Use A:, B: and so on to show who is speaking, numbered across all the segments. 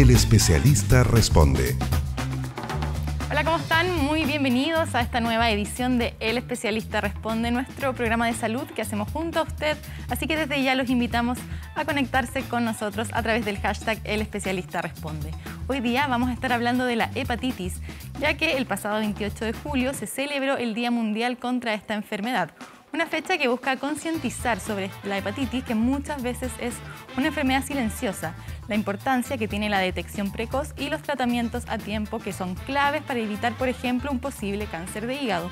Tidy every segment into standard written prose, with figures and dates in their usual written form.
A: El especialista responde.
B: Hola, ¿cómo están? Muy bienvenidos a esta nueva edición de El Especialista Responde, nuestro programa de salud que hacemos junto a usted. Así que desde ya los invitamos a conectarse con nosotros a través del hashtag El Especialista Responde. Hoy día vamos a estar hablando de la hepatitis, ya que el pasado 28 de julio se celebró el Día Mundial contra esta enfermedad. Una fecha que busca concientizar sobre la hepatitis, que muchas veces es una enfermedad silenciosa, la importancia que tiene la detección precoz y los tratamientos a tiempo que son claves para evitar, por ejemplo, un posible cáncer de hígado.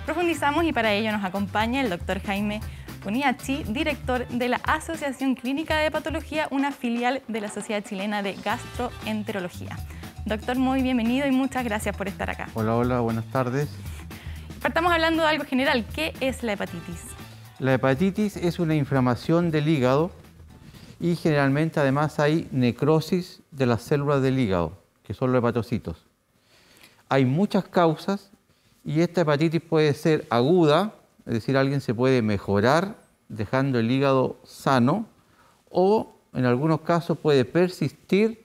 B: Profundizamos y para ello nos acompaña el doctor Jaime Poniachi, director de la Asociación Clínica de Hepatología, una filial de la Sociedad Chilena de Gastroenterología. Doctor, muy bienvenido y muchas gracias por estar acá.
C: Hola, buenas tardes.
B: Partamos hablando de algo general. ¿Qué es la hepatitis?
C: La hepatitis es una inflamación del hígado y generalmente además hay necrosis de las células del hígado, que son los hepatocitos. Hay muchas causas y esta hepatitis puede ser aguda, es decir, alguien se puede mejorar dejando el hígado sano, o en algunos casos puede persistir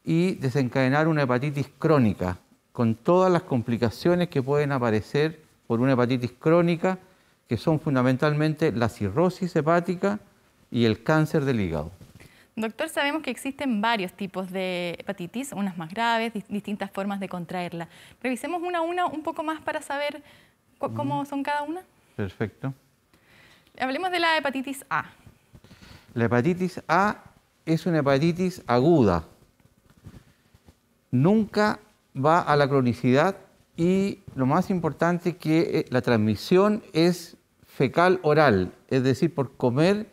C: y desencadenar una hepatitis crónica, con todas las complicaciones que pueden aparecer por una hepatitis crónica, que son fundamentalmente la cirrosis hepática y el cáncer del hígado.
B: Doctor, sabemos que existen varios tipos de hepatitis, unas más graves, distintas formas de contraerla. Revisemos una a una un poco más para saber cómo son cada una.
C: Perfecto.
B: Hablemos de la hepatitis A.
C: La hepatitis A es una hepatitis aguda. Nunca va a la cronicidad y lo más importante es que la transmisión es fecal-oral, es decir, por comer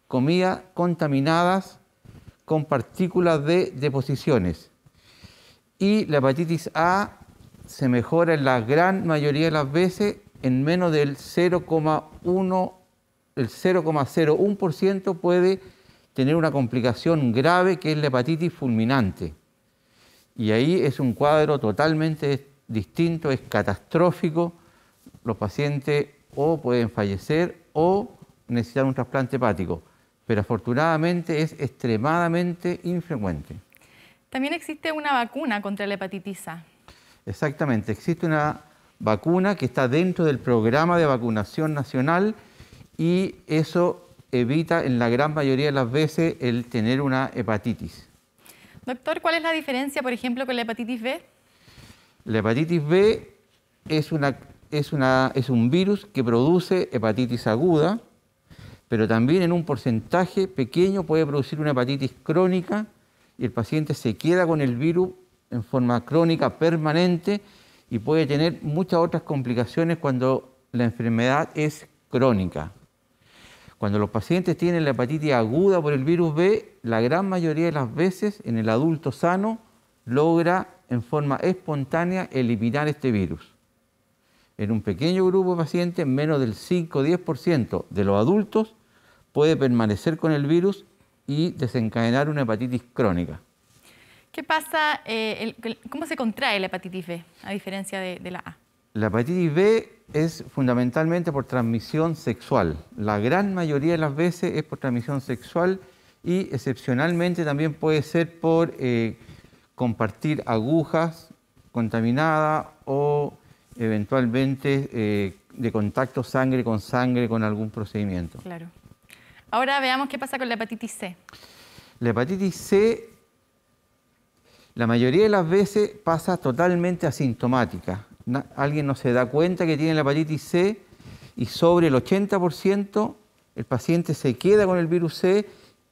C: comida contaminadas con partículas de deposiciones. Y la hepatitis A se mejora en la gran mayoría de las veces en menos del 0,01% puede tener una complicación grave que es la hepatitis fulminante. Y ahí es un cuadro totalmente distinto, es catastrófico. Los pacientes o pueden fallecer o necesitar un trasplante hepático, pero afortunadamente es extremadamente infrecuente.
B: También existe una vacuna contra la hepatitis A.
C: Exactamente, existe una vacuna que está dentro del programa de vacunación nacional y eso evita en la gran mayoría de las veces el tener una hepatitis.
B: Doctor, ¿cuál es la diferencia, por ejemplo, con la hepatitis B?
C: La hepatitis B es un virus que produce hepatitis aguda, pero también en un porcentaje pequeño puede producir una hepatitis crónica y el paciente se queda con el virus en forma crónica permanente y puede tener muchas otras complicaciones cuando la enfermedad es crónica. Cuando los pacientes tienen la hepatitis aguda por el virus B, la gran mayoría de las veces en el adulto sano logra en forma espontánea eliminar este virus. En un pequeño grupo de pacientes, menos del 5 o 10% de los adultos puede permanecer con el virus y desencadenar una hepatitis crónica.
B: ¿Qué pasa? ¿Cómo se contrae la hepatitis B, a diferencia de la A?
C: La hepatitis B es fundamentalmente por transmisión sexual. La gran mayoría de las veces es por transmisión sexual y excepcionalmente también puede ser por compartir agujas contaminadas o eventualmente de contacto sangre con algún procedimiento.
B: Claro. Ahora veamos qué pasa con la hepatitis C.
C: La hepatitis C, la mayoría de las veces pasa totalmente asintomática. Alguien no se da cuenta que tiene la hepatitis C y sobre el 80% el paciente se queda con el virus C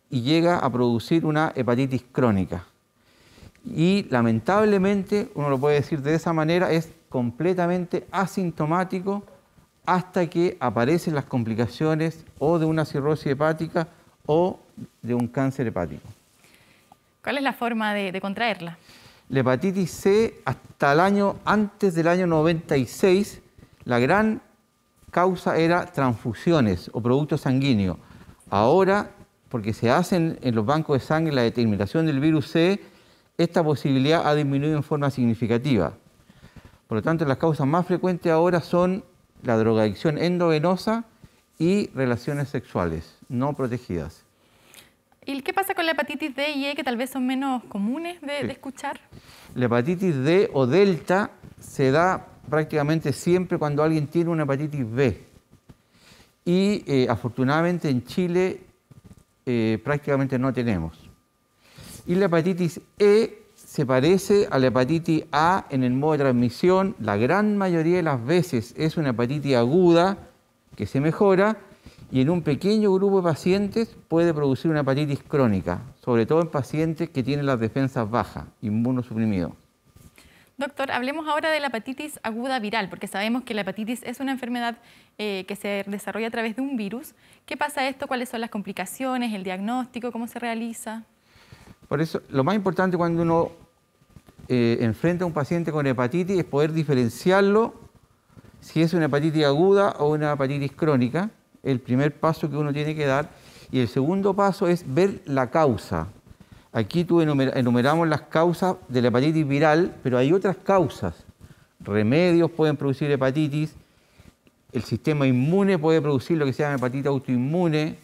C: y llega a producir una hepatitis crónica. Y lamentablemente, uno lo puede decir de esa manera, es completamente asintomático hasta que aparecen las complicaciones o de una cirrosis hepática o de un cáncer hepático.
B: ¿Cuál es la forma de contraerla?
C: La hepatitis C, antes del año 96, la gran causa era transfusiones o productos sanguíneos. Ahora, porque se hacen en los bancos de sangre la determinación del virus C, esta posibilidad ha disminuido en forma significativa. Por lo tanto, las causas más frecuentes ahora son la drogadicción endovenosa y relaciones sexuales no protegidas.
B: ¿Y qué pasa con la hepatitis D y E, que tal vez son menos comunes de escuchar?
C: La hepatitis D o delta se da prácticamente siempre cuando alguien tiene una hepatitis B. Y afortunadamente en Chile prácticamente no tenemos. Y la hepatitis E se parece a la hepatitis A en el modo de transmisión. La gran mayoría de las veces es una hepatitis aguda que se mejora, y en un pequeño grupo de pacientes puede producir una hepatitis crónica, sobre todo en pacientes que tienen las defensas bajas, inmunosuprimidos.
B: Doctor, hablemos ahora de la hepatitis aguda viral, porque sabemos que la hepatitis es una enfermedad que se desarrolla a través de un virus. ¿Qué pasa esto? ¿Cuáles son las complicaciones? ¿El diagnóstico? ¿Cómo se realiza?
C: Por eso, lo más importante cuando uno enfrenta a un paciente con hepatitis es poder diferenciarlo si es una hepatitis aguda o una hepatitis crónica. El primer paso que uno tiene que dar. Y el segundo paso es ver la causa. Aquí enumeramos las causas de la hepatitis viral, pero hay otras causas. Remedios pueden producir hepatitis, el sistema inmune puede producir lo que se llama hepatitis autoinmune,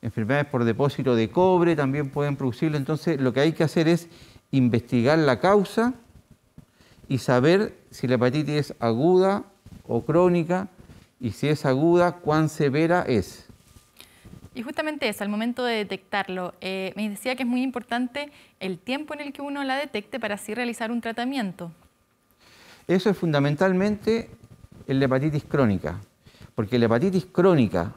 C: enfermedades por depósito de cobre también pueden producirlo. Entonces, lo que hay que hacer es investigar la causa y saber si la hepatitis es aguda o crónica, y si es aguda, cuán severa es.
B: Y justamente eso, al momento de detectarlo, me decía que es muy importante el tiempo en el que uno la detecte para así realizar un tratamiento.
C: Eso es fundamentalmente en la hepatitis crónica, porque la hepatitis crónica,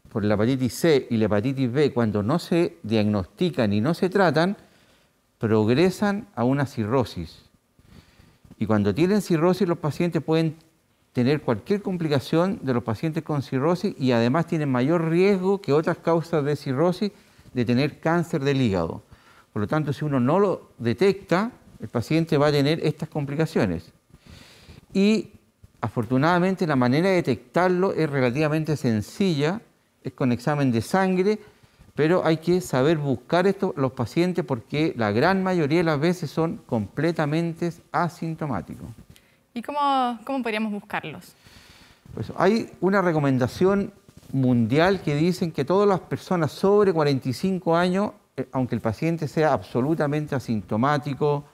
C: por la hepatitis C y la hepatitis B, cuando no se diagnostican y no se tratan, progresan a una cirrosis. Y cuando tienen cirrosis, los pacientes pueden tener cualquier complicación de los pacientes con cirrosis, y además tienen mayor riesgo que otras causas de cirrosis de tener cáncer del hígado. Por lo tanto, si uno no lo detecta, el paciente va a tener estas complicaciones. Y afortunadamente la manera de detectarlo es relativamente sencilla, es con examen de sangre, pero hay que saber buscar los pacientes, porque la gran mayoría de las veces son completamente asintomáticos.
B: ¿Y cómo podríamos buscarlos?
C: Pues hay una recomendación mundial que dicen que todas las personas sobre 45 años, aunque el paciente sea absolutamente asintomático,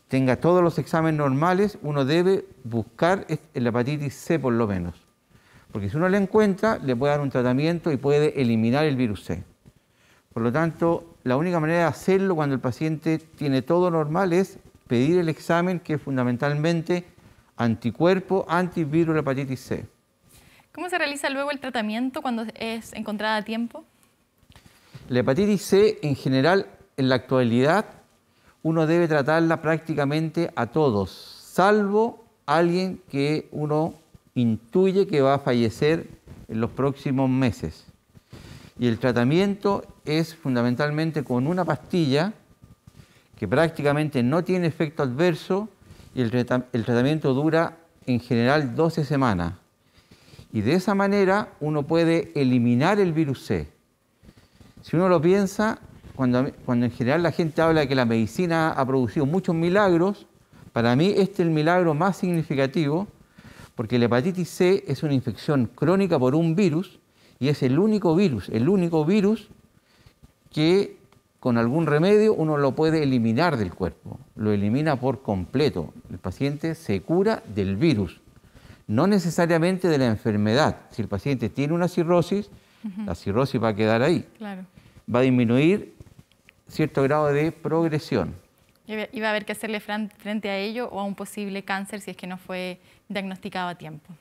C: tenga todos los exámenes normales, uno debe buscar la hepatitis C por lo menos. Porque si uno la encuentra, le puede dar un tratamiento y puede eliminar el virus C. Por lo tanto, la única manera de hacerlo cuando el paciente tiene todo normal es pedir el examen, que es fundamentalmente anticuerpo antivirus de la hepatitis C.
B: ¿Cómo se realiza luego el tratamiento cuando es encontrada a tiempo?
C: La hepatitis C, en general, en la actualidad, uno debe tratarla prácticamente a todos, salvo alguien que uno intuye que va a fallecer en los próximos meses. Y el tratamiento es fundamentalmente con una pastilla que prácticamente no tiene efecto adverso, y el tratamiento dura en general 12 semanas. Y de esa manera uno puede eliminar el virus C. Si uno lo piensa, cuando en general la gente habla de que la medicina ha producido muchos milagros, para mí este es el milagro más significativo, porque la hepatitis C es una infección crónica por un virus, y es el único virus que con algún remedio uno lo puede eliminar del cuerpo, lo elimina por completo. El paciente se cura del virus, no necesariamente de la enfermedad. Si el paciente tiene una cirrosis, la cirrosis va a quedar ahí.
B: Claro.
C: Va a disminuir cierto grado de progresión.
B: Y va a haber que hacerle frente a ello o a un posible cáncer si es que no fue diagnosticado a tiempo.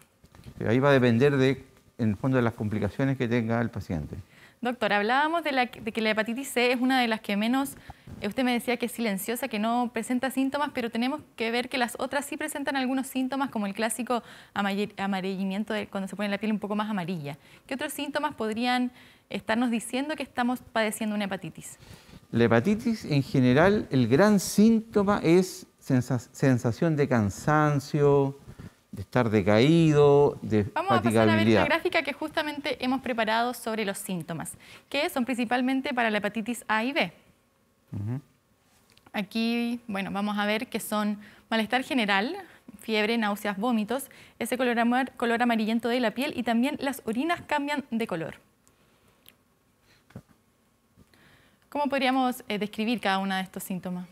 C: Ahí va a depender en el fondo de las complicaciones que tenga el paciente.
B: Doctor, hablábamos de que la hepatitis C es una de las que menos, usted me decía que es silenciosa, que no presenta síntomas, pero tenemos que ver que las otras sí presentan algunos síntomas, como el clásico amarillamiento cuando se pone la piel un poco más amarilla. ¿Qué otros síntomas podrían estarnos diciendo que estamos padeciendo una hepatitis?
A: La hepatitis, en general, el gran síntoma es sensación de cansancio, de estar decaído, de fatigabilidad.
B: Vamos a pasar a ver la gráfica que justamente hemos preparado sobre los síntomas, que son principalmente para la hepatitis A y B. Aquí, bueno, vamos a ver que son malestar general, fiebre, náuseas, vómitos, ese color amarillento de la piel, y también las orinas cambian de color. ¿Cómo podríamos describir cada uno de estos síntomas?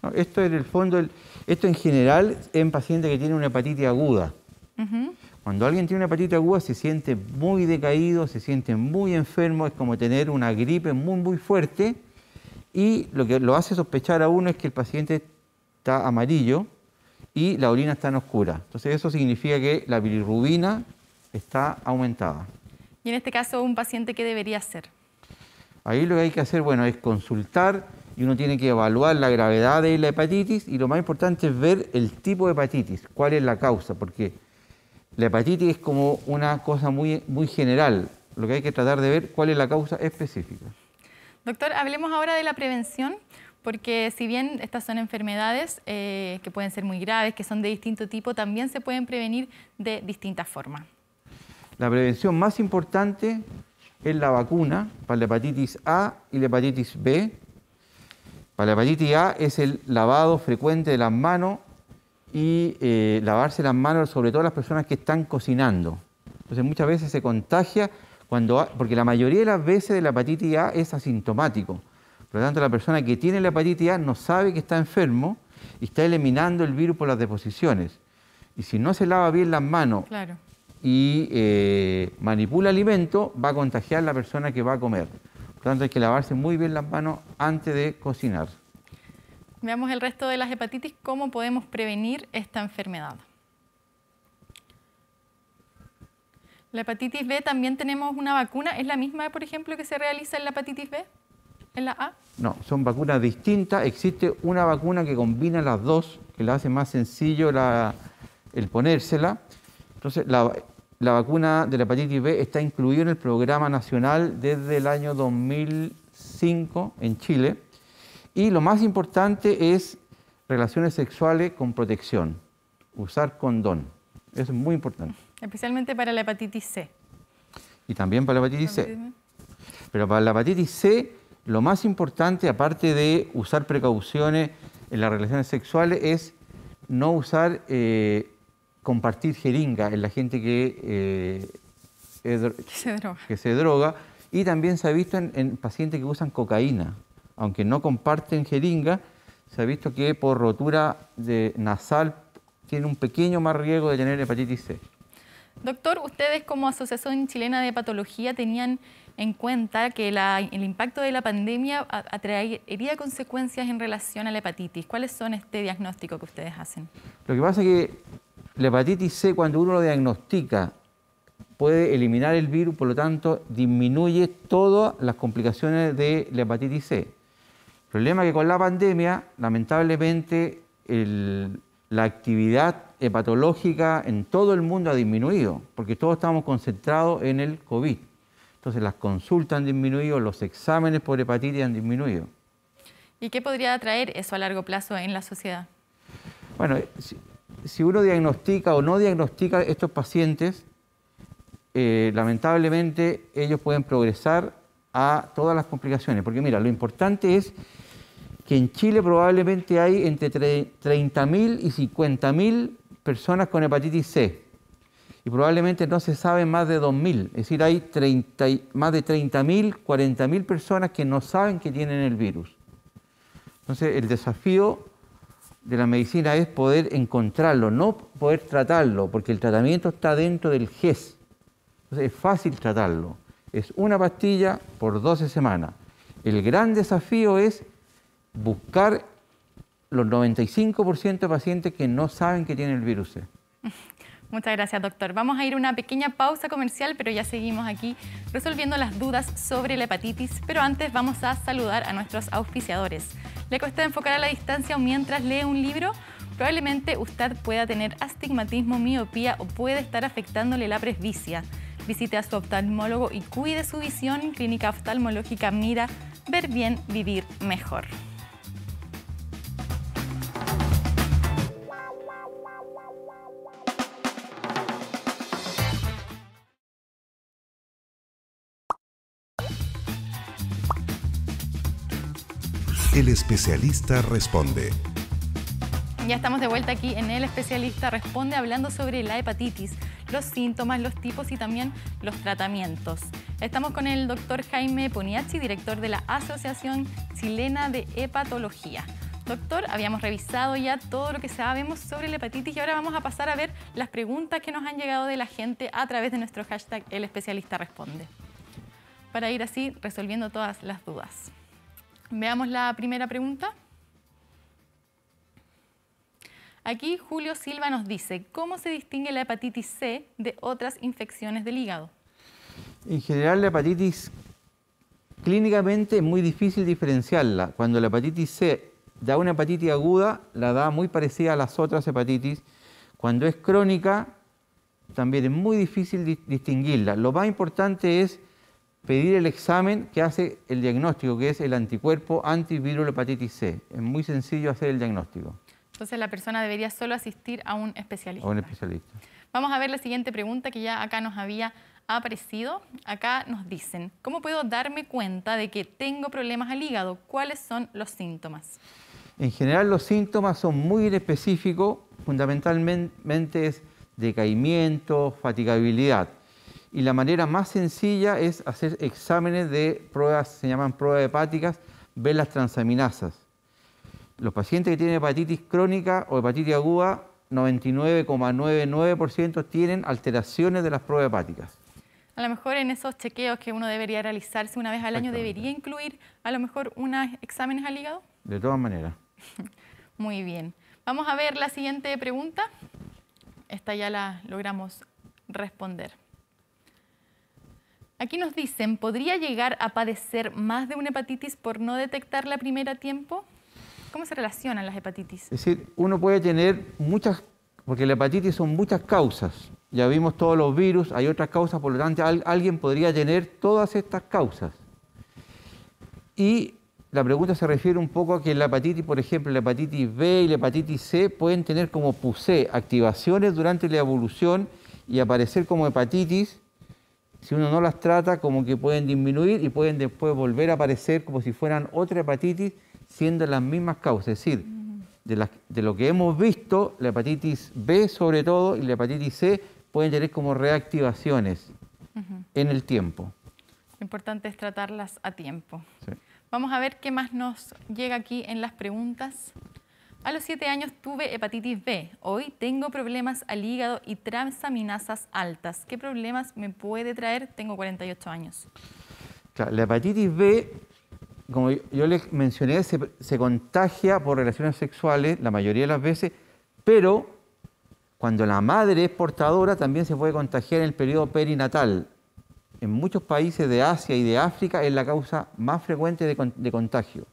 A: No, esto en el fondo, esto en general en pacientes que tienen una hepatitis aguda. Cuando alguien tiene una hepatitis aguda se siente muy decaído, se siente muy enfermo, es como tener una gripe muy fuerte, y lo que lo hace sospechar a uno es que el paciente está amarillo y la orina está en oscura. Entonces eso significa que la bilirrubina está aumentada.
B: Y en este caso, ¿un paciente qué debería hacer?
A: Ahí lo que hay que hacer, bueno, es consultar y uno tiene que evaluar la gravedad de la hepatitis, y lo más importante es ver el tipo de hepatitis, cuál es la causa, porque la hepatitis es como una cosa muy general. Lo que hay que tratar de ver cuál es la causa específica.
B: Doctor, hablemos ahora de la prevención, porque si bien estas son enfermedades que pueden ser muy graves, que son de distinto tipo, también se pueden prevenir de distintas formas.
A: La prevención más importante es la vacuna para la hepatitis A y la hepatitis B. Para la hepatitis A es el lavado frecuente de las manos y lavarse las manos, sobre todo las personas que están cocinando. Entonces muchas veces se contagia porque la mayoría de las veces la hepatitis A es asintomático. Por lo tanto, la persona que tiene la hepatitis A no sabe que está enfermo y está eliminando el virus por las deposiciones. Y si no se lava bien las manos y manipula alimento, va a contagiar a la persona que va a comer. Por lo tanto, hay que lavarse muy bien las manos antes de cocinar.
B: Veamos el resto de las hepatitis, cómo podemos prevenir esta enfermedad. La hepatitis B también tenemos una vacuna. ¿Es la misma, por ejemplo, que se realiza en la hepatitis B? ¿En la A?
A: No, son vacunas distintas. Existe una vacuna que combina las dos, que la hace más sencillo el ponérsela. Entonces, la vacuna de la hepatitis B está incluida en el programa nacional desde el año 2005 en Chile. Y lo más importante es relaciones sexuales con protección, usar condón. Eso es muy importante.
B: Especialmente para la hepatitis C.
A: Y también para la hepatitis C. Pero para la hepatitis C, lo más importante, aparte de usar precauciones en las relaciones sexuales, es no usar, compartir jeringa en la gente que se droga. Y también se ha visto en pacientes que usan cocaína. Aunque no comparten jeringa, se ha visto que por rotura nasal tiene un pequeño más riesgo de tener hepatitis C.
B: Doctor, ustedes como Asociación Chilena de Hepatología tenían en cuenta que el impacto de la pandemia traería consecuencias en relación a la hepatitis. ¿Cuáles son este diagnóstico que ustedes hacen?
A: Lo que pasa es que la hepatitis C, cuando uno lo diagnostica, puede eliminar el virus, por lo tanto, disminuye todas las complicaciones de la hepatitis C. El problema es que con la pandemia, lamentablemente, la actividad hepatológica en todo el mundo ha disminuido, porque todos estamos concentrados en el COVID. Entonces las consultas han disminuido, los exámenes por hepatitis han disminuido.
B: ¿Y qué podría traer eso a largo plazo en la sociedad?
A: Bueno, si uno diagnostica o no diagnostica estos pacientes, lamentablemente ellos pueden progresar a todas las complicaciones. Porque mira, lo importante es que en Chile probablemente hay entre 30.000 y 50.000 personas con hepatitis C. Y probablemente no se sabe más de 2.000. Es decir, hay más de 30.000, 40.000 personas que no saben que tienen el virus. Entonces, el desafío de la medicina es poder encontrarlo, no poder tratarlo, porque el tratamiento está dentro del GES. Entonces, es fácil tratarlo. Es una pastilla por 12 semanas. El gran desafío es buscar los 95% de pacientes que no saben que tienen el virus C.
B: Muchas gracias, doctor. Vamos a ir a una pequeña pausa comercial, pero ya seguimos aquí resolviendo las dudas sobre la hepatitis. Pero antes vamos a saludar a nuestros auspiciadores. ¿Le cuesta enfocar a la distancia mientras lee un libro? Probablemente usted pueda tener astigmatismo, miopía o puede estar afectándole la presbicia. Visite a su oftalmólogo y cuide su visión. Clínica Oftalmológica Mira, ver bien, vivir mejor.
D: El especialista responde.
B: Ya estamos de vuelta aquí en El Especialista Responde, hablando sobre la hepatitis, los síntomas, los tipos y también los tratamientos. Estamos con el doctor Jaime Poniachi, director de la Asociación Chilena de Hepatología. Doctor, habíamos revisado ya todo lo que sabemos sobre la hepatitis y ahora vamos a pasar a ver las preguntas que nos han llegado de la gente a través de nuestro hashtag El Especialista Responde, para ir así resolviendo todas las dudas. Veamos la primera pregunta. Aquí Julio Silva nos dice, ¿cómo se distingue la hepatitis C de otras infecciones del hígado?
C: En general, la hepatitis clínicamente es muy difícil diferenciarla. Cuando la hepatitis C da una hepatitis aguda, la da muy parecida a las otras hepatitis. Cuando es crónica, también es muy difícil distinguirla. Lo más importante es pedir el examen que hace el diagnóstico, que es el anticuerpo antiviral hepatitis C. Es muy sencillo hacer el diagnóstico.
B: Entonces la persona debería solo asistir a un especialista.
C: A un especialista.
B: Vamos a ver la siguiente pregunta que ya acá nos había aparecido. Acá nos dicen, ¿cómo puedo darme cuenta de que tengo problemas al hígado? ¿Cuáles son los síntomas?
C: En general los síntomas son muy específicos, fundamentalmente es decaimiento, fatigabilidad. Y la manera más sencilla es hacer exámenes de pruebas, se llaman pruebas hepáticas, ver las transaminasas. Los pacientes que tienen hepatitis crónica o hepatitis aguda, 99,99% tienen alteraciones de las pruebas hepáticas.
B: A lo mejor en esos chequeos que uno debería realizarse una vez al año, ¿debería incluir a lo mejor unos exámenes al hígado?
C: De todas maneras.
B: Muy bien. Vamos a ver la siguiente pregunta. Esta ya la logramos responder. Aquí nos dicen, ¿podría llegar a padecer más de una hepatitis por no detectarla a primera tiempo? ¿Cómo se relacionan las hepatitis?
C: Es decir, uno puede tener muchas, porque la hepatitis son muchas causas. Ya vimos todos los virus, hay otras causas, por lo tanto alguien podría tener todas estas causas. Y la pregunta se refiere un poco a que la hepatitis, por ejemplo, la hepatitis B y la hepatitis C pueden tener como PUC, activaciones durante la evolución y aparecer como hepatitis. Si uno no las trata, como que pueden disminuir y pueden después volver a aparecer como si fueran otra hepatitis, siendo las mismas causas. Es decir, de lo que hemos visto, la hepatitis B sobre todo y la hepatitis C pueden tener como reactivaciones en el tiempo.
B: Lo importante es tratarlas a tiempo.
C: Sí.
B: Vamos a ver qué más nos llega aquí en las preguntas. A los 7 años tuve hepatitis B. Hoy tengo problemas al hígado y transaminasas altas. ¿Qué problemas me puede traer? Tengo 48 años.
C: Claro, la hepatitis B, como yo les mencioné, se contagia por relaciones sexuales la mayoría de las veces, pero cuando la madre es portadora también se puede contagiar en el periodo perinatal. En muchos países de Asia y de África es la causa más frecuente de contagio.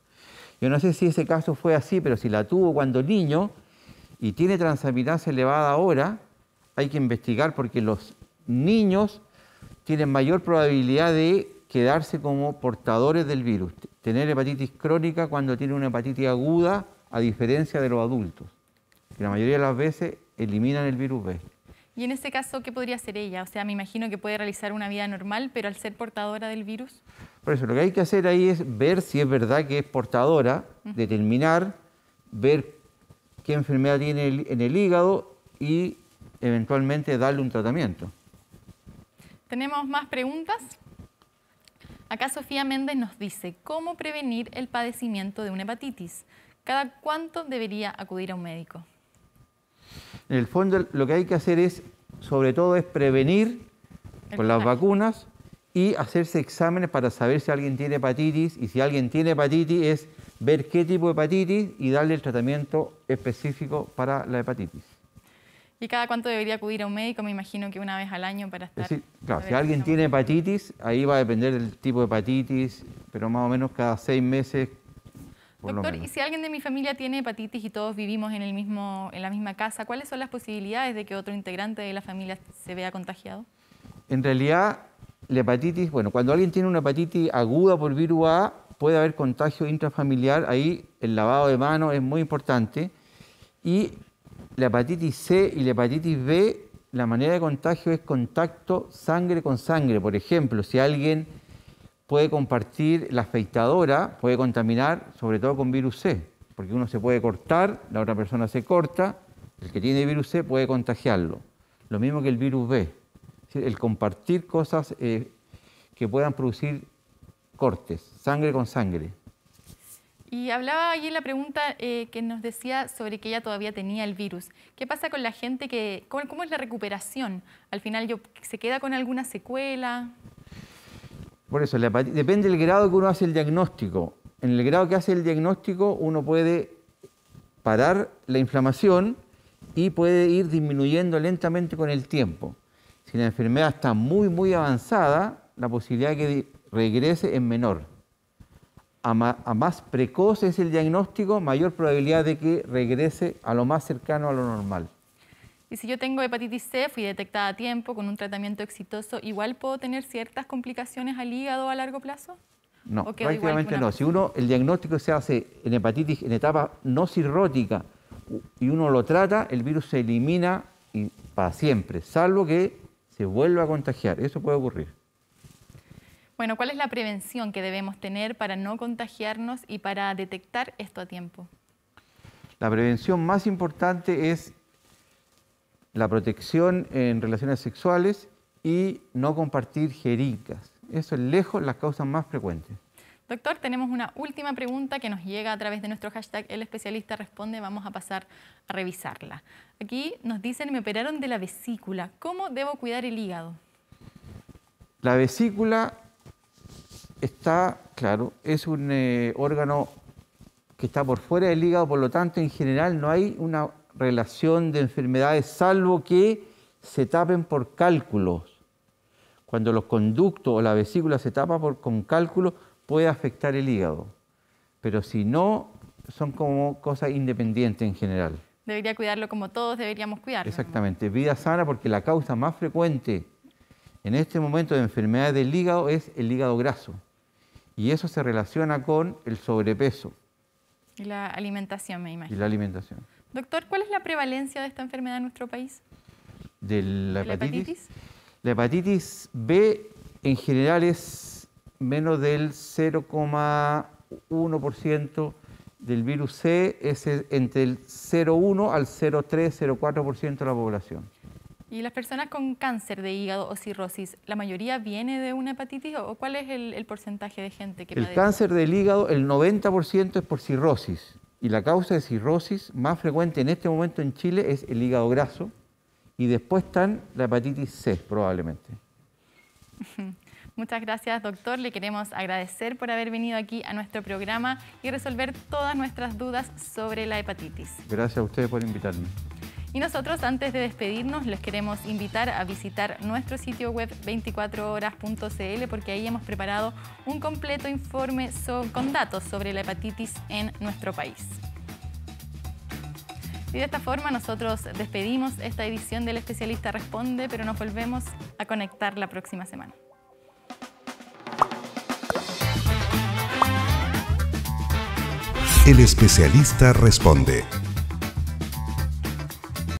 C: Yo no sé si ese caso fue así, pero si la tuvo cuando niño y tiene transaminasa elevada ahora, hay que investigar porque los niños tienen mayor probabilidad de quedarse como portadores del virus, tener hepatitis crónica cuando tienen una hepatitis aguda, a diferencia de los adultos, que la mayoría de las veces eliminan el virus B.
B: Y en ese caso, ¿qué podría hacer ella? O sea, me imagino que puede realizar una vida normal, pero al ser portadora del virus.
C: Por eso, lo que hay que hacer ahí es ver si es verdad que es portadora, determinar, ver qué enfermedad tiene en el hígado y eventualmente darle un tratamiento.
B: Tenemos más preguntas. Acá Sofía Méndez nos dice, ¿cómo prevenir el padecimiento de una hepatitis? ¿Cada cuánto debería acudir a un médico?
C: En el fondo, lo que hay que hacer es, sobre todo, es prevenir con las vacunas y hacerse exámenes para saber si alguien tiene hepatitis. Y si alguien tiene hepatitis, es ver qué tipo de hepatitis y darle el tratamiento específico para la hepatitis.
B: ¿Y cada cuánto debería acudir a un médico? Me imagino que una vez al año para estar...
C: Es decir, claro, si alguien tiene hepatitis, ahí va a depender del tipo de hepatitis, pero más o menos cada 6 meses.
B: Doctor, ¿y si alguien de mi familia tiene hepatitis y todos vivimos en la misma casa, cuáles son las posibilidades de que otro integrante de la familia se vea contagiado?
C: En realidad, la hepatitis, bueno, cuando alguien tiene una hepatitis aguda por virus A, puede haber contagio intrafamiliar. Ahí el lavado de manos es muy importante. Y la hepatitis C y la hepatitis B, la manera de contagio es contacto sangre con sangre. Por ejemplo, si alguien puede compartir la afeitadora, puede contaminar sobre todo con virus C, porque uno se puede cortar, la otra persona se corta, el que tiene virus C puede contagiarlo. Lo mismo que el virus B. El compartir cosas
A: que puedan producir cortes, sangre con sangre.
B: Y hablaba allí en la pregunta que nos decía sobre que ella todavía tenía el virus. ¿Qué pasa con la gente cómo es la recuperación? Al final, ¿se queda con alguna secuela?
A: Por eso, depende del grado que uno hace el diagnóstico. En el grado que hace el diagnóstico, uno puede parar la inflamación y puede ir disminuyendo lentamente con el tiempo. Si la enfermedad está muy, muy avanzada, la posibilidad de que regrese es menor. A más precoz es el diagnóstico, mayor probabilidad de que regrese a lo más cercano a lo normal.
B: Y si yo tengo hepatitis C, fui detectada a tiempo, con un tratamiento exitoso, ¿igual puedo tener ciertas complicaciones al hígado a largo plazo?
A: No, prácticamente no. Si el diagnóstico se hace en hepatitis en etapa no cirrótica y uno lo trata, el virus se elimina para siempre, salvo que se vuelva a contagiar. Eso puede ocurrir.
B: Bueno, ¿cuál es la prevención que debemos tener para no contagiarnos y para detectar esto a tiempo?
A: La prevención más importante es la protección en relaciones sexuales y no compartir jeringas. Eso es lejos las causas más frecuentes.
B: Doctor, tenemos una última pregunta que nos llega a través de nuestro hashtag El Especialista Responde. Vamos a pasar a revisarla. Aquí nos dicen, me operaron de la vesícula. ¿Cómo debo cuidar el hígado?
A: La vesícula está, claro, es un órgano que está por fuera del hígado, por lo tanto, en general no hay una relación de enfermedades, salvo que se tapen por cálculos. Cuando los conductos o la vesícula se tapa con cálculos, puede afectar el hígado. Pero si no, son como cosas independientes en general.
B: Debería cuidarlo como todos deberíamos cuidarlo.
A: Exactamente, vida sana, porque la causa más frecuente en este momento de enfermedades del hígado es el hígado graso. Y eso se relaciona con el sobrepeso.
B: Y la alimentación, me imagino.
A: Y la alimentación.
B: Doctor, ¿cuál es la prevalencia de esta enfermedad en nuestro país?
A: ¿De la hepatitis? La hepatitis B en general es menos del 0,1%. Del virus C es entre el 0,1 al 0,3, 0,4% de la población.
B: ¿Y las personas con cáncer de hígado o cirrosis, la mayoría viene de una hepatitis o cuál es el porcentaje de gente que padece?
A: El cáncer del hígado, el 90% es por cirrosis. Y la causa de cirrosis más frecuente en este momento en Chile es el hígado graso. Y después están la hepatitis C, probablemente.
B: Muchas gracias, doctor. Le queremos agradecer por haber venido aquí a nuestro programa y resolver todas nuestras dudas sobre la hepatitis.
A: Gracias a ustedes por invitarme.
B: Y nosotros, antes de despedirnos, les queremos invitar a visitar nuestro sitio web 24horas.cl porque ahí hemos preparado un completo informe con datos sobre la hepatitis en nuestro país. Y de esta forma nosotros despedimos esta edición del Especialista Responde, pero nos volvemos a conectar la próxima semana.
D: El Especialista Responde.